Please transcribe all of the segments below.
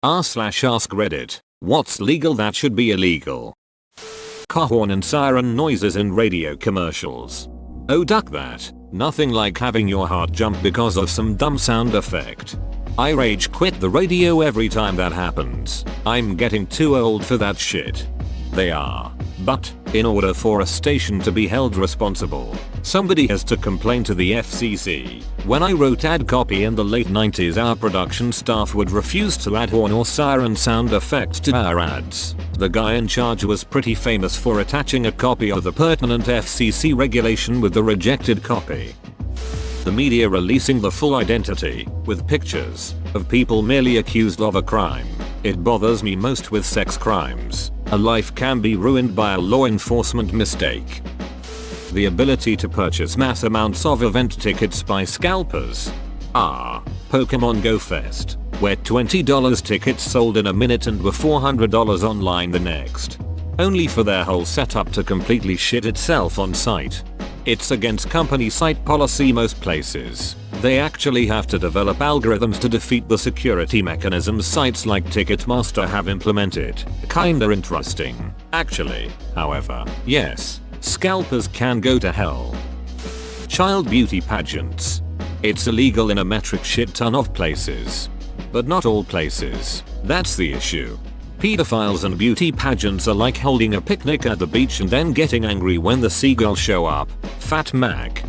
r/ask Reddit. What's legal that should be illegal? Car horn and siren noises in radio commercials. Oh, duck that. Nothing like having your heart jump because of some dumb sound effect. I rage quit the radio every time that happens. I'm getting too old for that shit. They are. But, in order for a station to be held responsible, somebody has to complain to the FCC. When I wrote ad copy in the late 90s, our production staff would refuse to add horn or siren sound effects to our ads. The guy in charge was pretty famous for attaching a copy of the pertinent FCC regulation with the rejected copy. The media releasing the full identity, with pictures, of people merely accused of a crime. It bothers me most with sex crimes. A life can be ruined by a law enforcement mistake. The ability to purchase mass amounts of event tickets by scalpers. Pokemon Go Fest, where $20 tickets sold in a minute and were $400 online the next. Only for their whole setup to completely shit itself on site. It's against company site policy most places. They actually have to develop algorithms to defeat the security mechanisms sites like Ticketmaster have implemented. Kinda interesting, actually. However, yes, scalpers can go to hell. Child beauty pageants. It's illegal in a metric shit ton of places. But not all places. That's the issue. Pedophiles and beauty pageants are like holding a picnic at the beach and then getting angry when the seagulls show up. Fat Mac.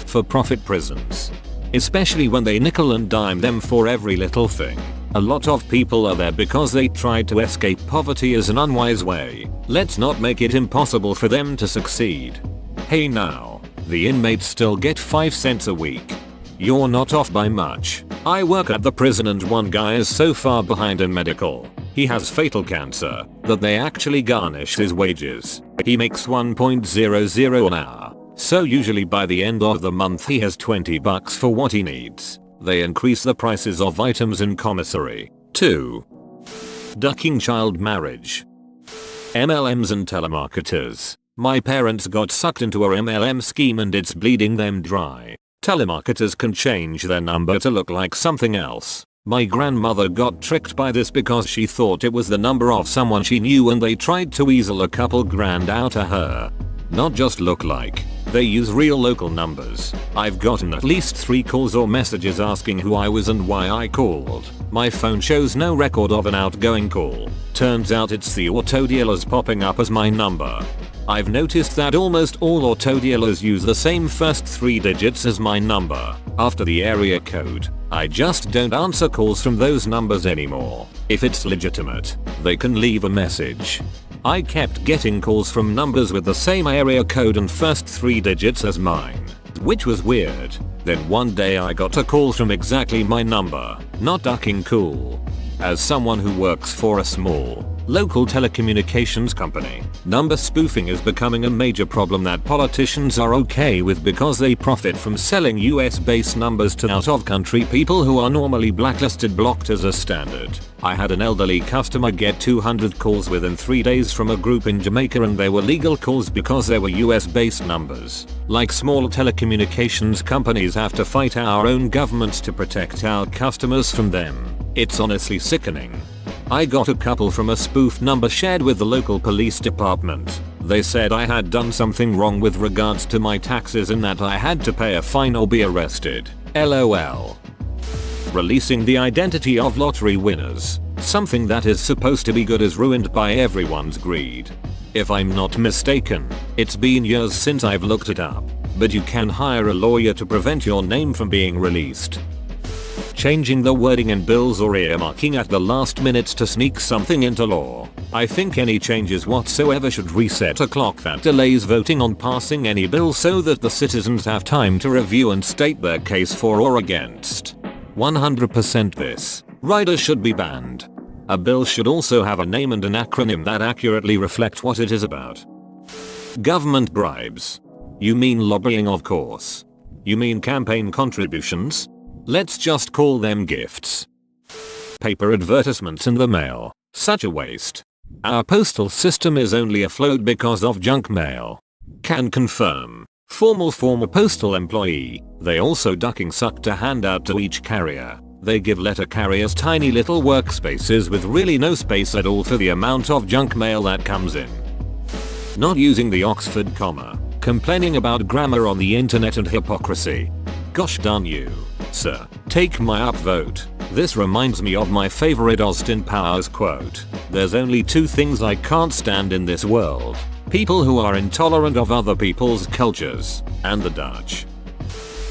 For-profit prisons. Especially when they nickel and dime them for every little thing. A lot of people are there because they tried to escape poverty as an unwise way. Let's not make it impossible for them to succeed. Hey now, the inmates still get 5 cents a week. You're not off by much. I work at the prison and one guy is so far behind in medical. He has fatal cancer that they actually garnish his wages. He makes $1.00 an hour. So usually by the end of the month he has $20 for what he needs. They increase the prices of items in commissary. 2. Ducking child marriage. MLMs and telemarketers. My parents got sucked into a MLM scheme and it's bleeding them dry. Telemarketers can change their number to look like something else. My grandmother got tricked by this because she thought it was the number of someone she knew and they tried to weasel a couple grand out of her. Not just look like, they use real local numbers. I've gotten at least 3 calls or messages asking who I was and why I called. My phone shows no record of an outgoing call. Turns out it's the auto dealers popping up as my number. I've noticed that almost all auto dealers use the same first 3 digits as my number, after the area code. I just don't answer calls from those numbers anymore. If it's legitimate, they can leave a message. I kept getting calls from numbers with the same area code and first 3 digits as mine, which was weird. Then one day I got a call from exactly my number. Not ducking cool. As someone who works for a small, local telecommunications company, number spoofing is becoming a major problem that politicians are okay with because they profit from selling US-based numbers to out-of-country people who are normally blacklisted blocked as a standard. I had an elderly customer get 200 calls within 3 days from a group in Jamaica and they were legal calls because they were US-based numbers. Like small telecommunications companies have to fight our own governments to protect our customers from them. It's honestly sickening. I got a couple from a spoof number shared with the local police department. They said I had done something wrong with regards to my taxes and that I had to pay a fine or be arrested. LOL. Releasing the identity of lottery winners. Something that is supposed to be good is ruined by everyone's greed. If I'm not mistaken, it's been years since I've looked it up, but you can hire a lawyer to prevent your name from being released. Changing the wording in bills or earmarking at the last minute to sneak something into law. I think any changes whatsoever should reset a clock that delays voting on passing any bill so that the citizens have time to review and state their case for or against. 100% this. Riders should be banned. A bill should also have a name and an acronym that accurately reflect what it is about. Government bribes. You mean lobbying, of course. You mean campaign contributions? Let's just call them gifts. Paper advertisements in the mail. Such a waste. Our postal system is only afloat because of junk mail. Can confirm. Former postal employee. They also ducking suck to hand out to each carrier. They give letter carriers tiny little workspaces with really no space at all for the amount of junk mail that comes in. Not using the Oxford comma. Complaining about grammar on the internet and hypocrisy. Gosh darn you, sir. Take my upvote. This reminds me of my favorite Austin Powers quote. There's only two things I can't stand in this world. People who are intolerant of other people's cultures, and the Dutch.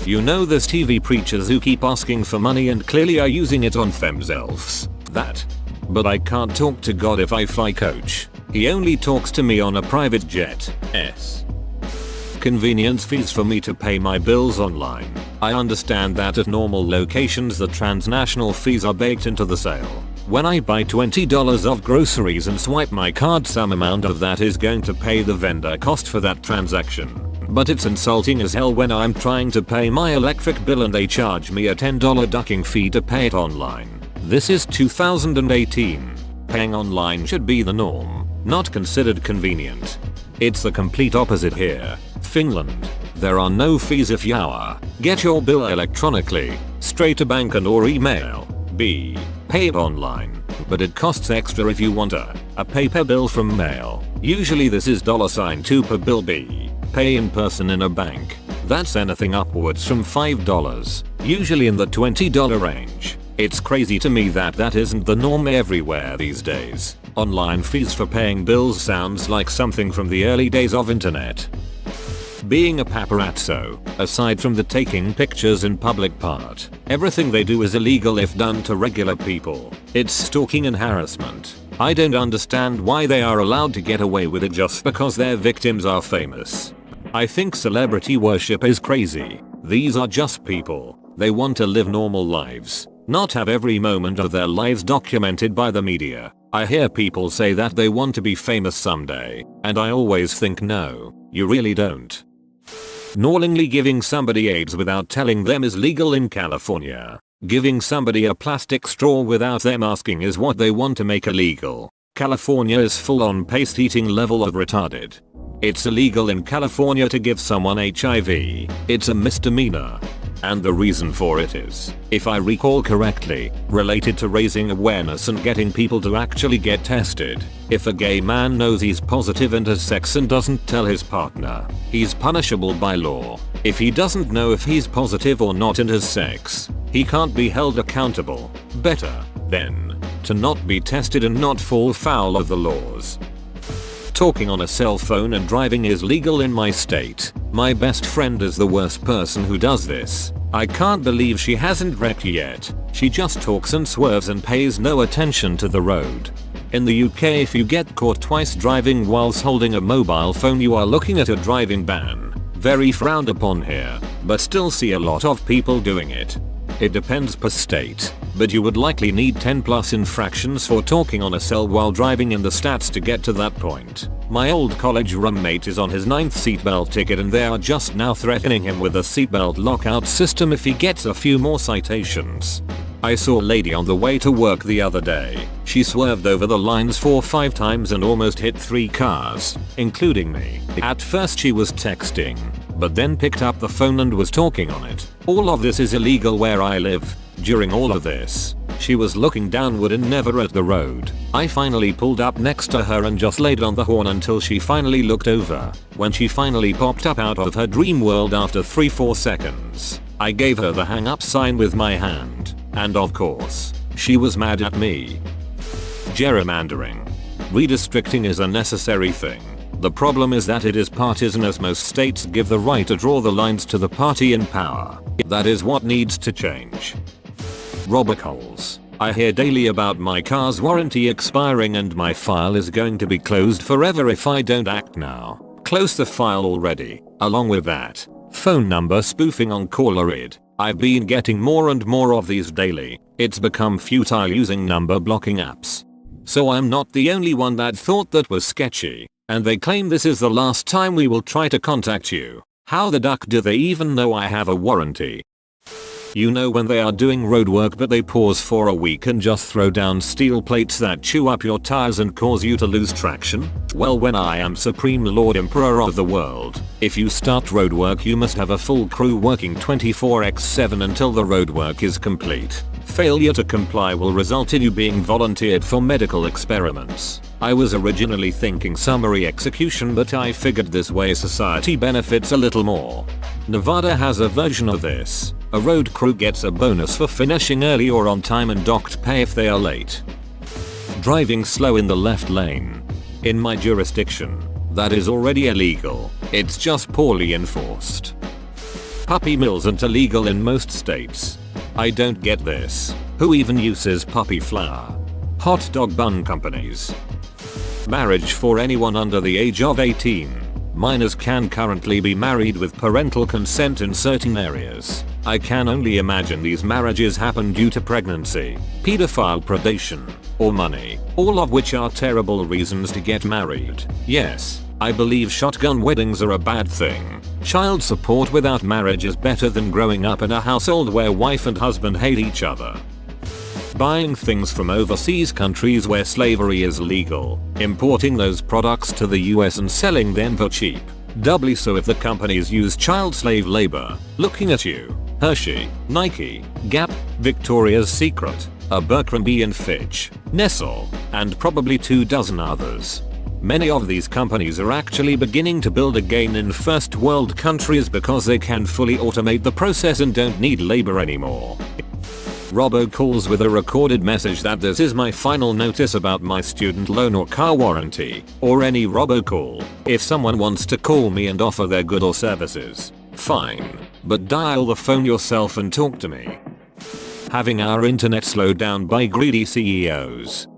You know those TV preachers who keep asking for money and clearly are using it on themselves. That. But I can't talk to God if I fly coach. He only talks to me on a private jet. Convenience fees for me to pay my bills online. I understand that at normal locations the transnational fees are baked into the sale. When I buy $20 of groceries and swipe my card, some amount of that is going to pay the vendor cost for that transaction. But it's insulting as hell when I'm trying to pay my electric bill and they charge me a $10 ducking fee to pay it online. This is 2018. Paying online should be the norm, not considered convenient. It's the complete opposite here. Finland. There are no fees if you get your bill electronically, straight to bank and or email. B. Pay it online. But it costs extra if you want a paper bill from mail. Usually this is $2 per bill. B. Pay in person in a bank. That's anything upwards from $5, usually in the $20 range. It's crazy to me that isn't the norm everywhere these days. Online fees for paying bills sounds like something from the early days of internet. Being a paparazzo, aside from the taking pictures in public part, everything they do is illegal if done to regular people. It's stalking and harassment. I don't understand why they are allowed to get away with it just because their victims are famous. I think celebrity worship is crazy. These are just people. They want to live normal lives, not have every moment of their lives documented by the media. I hear people say that they want to be famous someday, and I always think no, you really don't. Knowingly giving somebody AIDS without telling them is legal in California. Giving somebody a plastic straw without them asking is what they want to make illegal. California is full on paste eating level of retarded. It's illegal in California to give someone HIV. It's a misdemeanor. And the reason for it is, if I recall correctly, related to raising awareness and getting people to actually get tested. If a gay man knows he's positive and has sex and doesn't tell his partner, he's punishable by law. If he doesn't know if he's positive or not and has sex, he can't be held accountable. Better, then, to not be tested and not fall foul of the laws. Talking on a cell phone and driving is legal in my state. My best friend is the worst person who does this. I can't believe she hasn't wrecked yet. She just talks and swerves and pays no attention to the road. In the UK, if you get caught twice driving whilst holding a mobile phone, you are looking at a driving ban. Very frowned upon here, but still see a lot of people doing it. It depends per state, but you would likely need 10+ infractions for talking on a cell while driving in the stats to get to that point. My old college roommate is on his 9th seatbelt ticket and they are just now threatening him with a seatbelt lockout system if he gets a few more citations. I saw a lady on the way to work the other day. She swerved over the lines 4 or 5 times and almost hit 3 cars, including me. At first she was texting, but then picked up the phone and was talking on it. All of this is illegal where I live. During all of this, she was looking downward and never at the road. I finally pulled up next to her and just laid on the horn until she finally looked over. When she finally popped up out of her dream world after 3-4 seconds, I gave her the hang up sign with my hand. And of course, she was mad at me. Gerrymandering. Redistricting is a necessary thing. The problem is that it is partisan, as most states give the right to draw the lines to the party in power. That is what needs to change. Robocalls. I hear daily about my car's warranty expiring and my file is going to be closed forever if I don't act now. Close the file already. Along with that, phone number spoofing on caller ID. I've been getting more and more of these daily. It's become futile using number blocking apps. So I'm not the only one that thought that was sketchy. And they claim this is the last time we will try to contact you. How the duck do they even know I have a warranty? You know when they are doing road work but they pause for a week and just throw down steel plates that chew up your tires and cause you to lose traction? Well, when I am Supreme Lord Emperor of the world, if you start road work you must have a full crew working 24/7 until the road work is complete. failure to comply will result in you being volunteered for medical experiments. I was originally thinking summary execution, but I figured this way society benefits a little more. Nevada has a version of this. A road crew gets a bonus for finishing early or on time and docked pay if they are late. Driving slow in the left lane. In my jurisdiction, that is already illegal. It's just poorly enforced. Puppy mills aren't illegal in most states. I don't get this. Who even uses puppy flour? Hot dog bun companies. Marriage for anyone under the age of 18. Minors can currently be married with parental consent in certain areas. I can only imagine these marriages happen due to pregnancy, pedophile predation, or money, all of which are terrible reasons to get married. Yes, I believe shotgun weddings are a bad thing. Child support without marriage is better than growing up in a household where wife and husband hate each other. Buying things from overseas countries where slavery is legal, importing those products to the US and selling them for cheap. Doubly so if the companies use child slave labor. Looking at you. Hershey, Nike, Gap, Victoria's Secret, Abercrombie & Fitch, Nestle, and probably 24 others. Many of these companies are actually beginning to build again in first world countries because they can fully automate the process and don't need labor anymore. Robocalls with a recorded message that this is my final notice about my student loan or car warranty, or any robocall. If someone wants to call me and offer their good or services, fine, but dial the phone yourself and talk to me. Having our internet slowed down by greedy CEOs.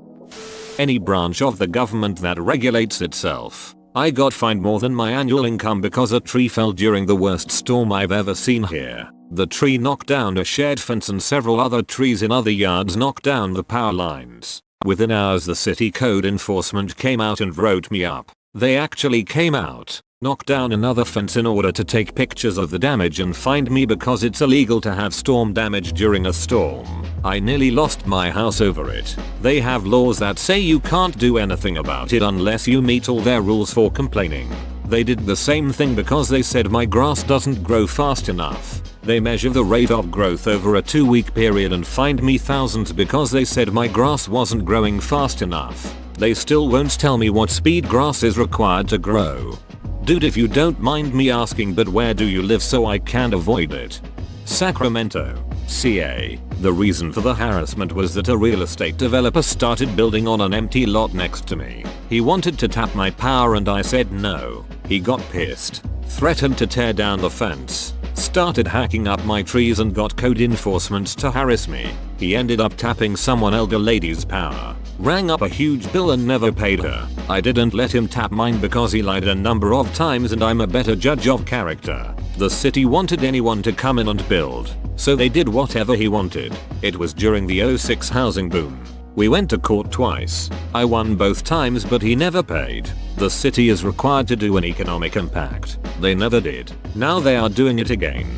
Any branch of the government that regulates itself. I got fined more than my annual income because a tree fell during the worst storm I've ever seen here. The tree knocked down a shared fence and several other trees in other yards knocked down the power lines. Within hours the city code enforcement came out and wrote me up. They actually came out, knocked down another fence in order to take pictures of the damage and fined me because it's illegal to have storm damage during a storm. I nearly lost my house over it. They have laws that say you can't do anything about it unless you meet all their rules for complaining. They did the same thing because they said my grass doesn't grow fast enough. They measure the rate of growth over a 2-week period and fined me thousands because they said my grass wasn't growing fast enough. They still won't tell me what speed grass is required to grow. Dude, if you don't mind me asking, but where do you live so I can avoid it? Sacramento, CA. The reason for the harassment was that a real estate developer started building on an empty lot next to me. He wanted to tap my power and I said no. He got pissed, threatened to tear down the fence, started hacking up my trees and got code enforcement to harass me. He ended up tapping someone elder lady's power, rang up a huge bill and never paid her. I didn't let him tap mine because he lied a number of times and I'm a better judge of character. The city wanted anyone to come in and build, so they did whatever he wanted. It was during the '06 housing boom. We went to court twice. I won both times but he never paid. The city is required to do an economic impact. They never did. Now they are doing it again.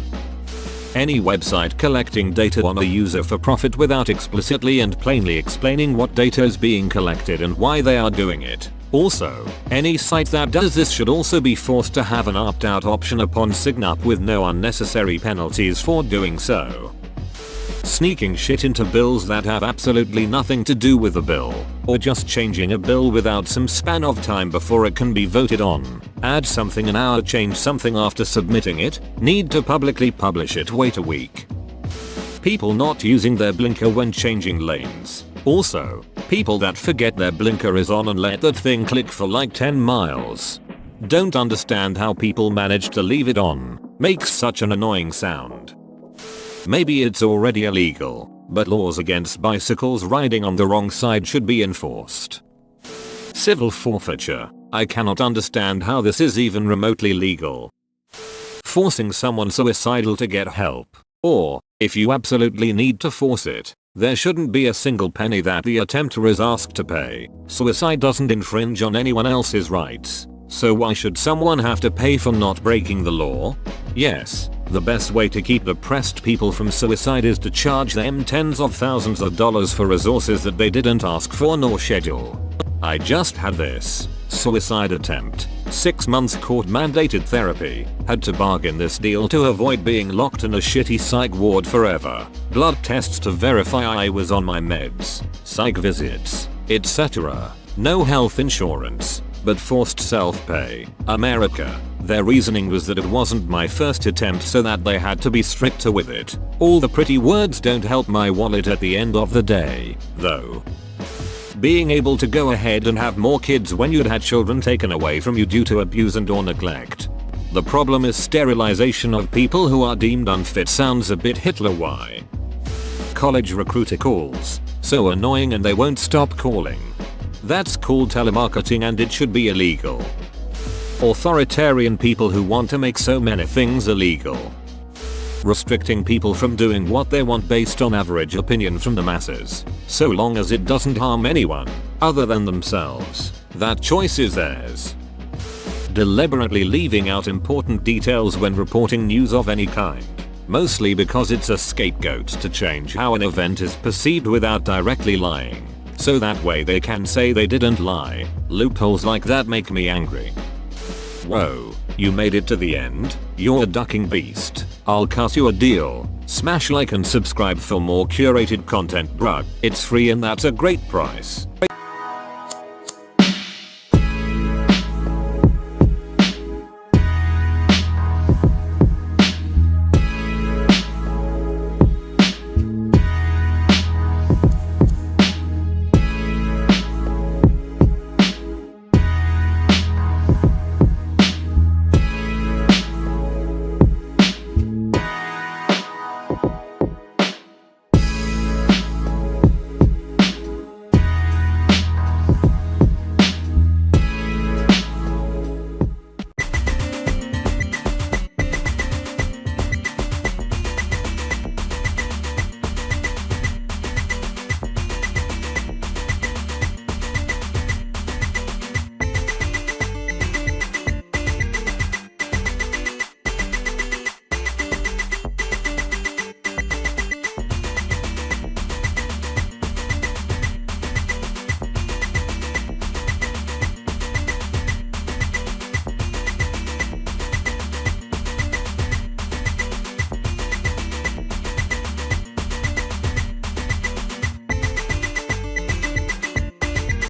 Any website collecting data on a user for profit without explicitly and plainly explaining what data is being collected and why they are doing it. Also, any site that does this should also be forced to have an opt-out option upon sign up with no unnecessary penalties for doing so. Sneaking shit into bills that have absolutely nothing to do with the bill, or just changing a bill without some span of time before it can be voted on. Add something an hour, change something after submitting it, need to publicly publish it, wait a week. People not using their blinker when changing lanes. Also, people that forget their blinker is on and let that thing click for like 10 miles. Don't understand how people manage to leave it on. Makes such an annoying sound. Maybe it's already illegal, but laws against bicycles riding on the wrong side should be enforced. Civil forfeiture. I cannot understand how this is even remotely legal. Forcing someone suicidal to get help. Or, if you absolutely need to force it, there shouldn't be a single penny that the attempter is asked to pay. Suicide doesn't infringe on anyone else's rights. So why should someone have to pay for not breaking the law? Yes, the best way to keep depressed people from suicide is to charge them tens of thousands of dollars for resources that they didn't ask for nor schedule. I just had this. Suicide attempt. 6 months court mandated therapy. Had to bargain this deal to avoid being locked in a shitty psych ward forever. Blood tests to verify I was on my meds. Psych visits, etc. No health insurance, but forced self-pay. America. Their reasoning was that it wasn't my first attempt, so that they had to be stricter with it. All the pretty words don't help my wallet at the end of the day, though. Being able to go ahead and have more kids when you'd had children taken away from you due to abuse and or neglect. The problem is sterilization of people who are deemed unfit. Sounds a bit Hitler-y. College recruiter calls. So annoying and they won't stop calling. That's called telemarketing and it should be illegal. Authoritarian people who want to make so many things illegal. Restricting people from doing what they want based on average opinion from the masses, so long as it doesn't harm anyone other than themselves. That choice is theirs. Deliberately leaving out important details when reporting news of any kind, mostly because it's a scapegoat to change how an event is perceived without directly lying, so that way they can say they didn't lie. Loopholes like that make me angry. Whoa, you made it to the end? You're a ducking beast. I'll cut you a deal. Smash like and subscribe for more curated content, bruh. It's free and that's a great price.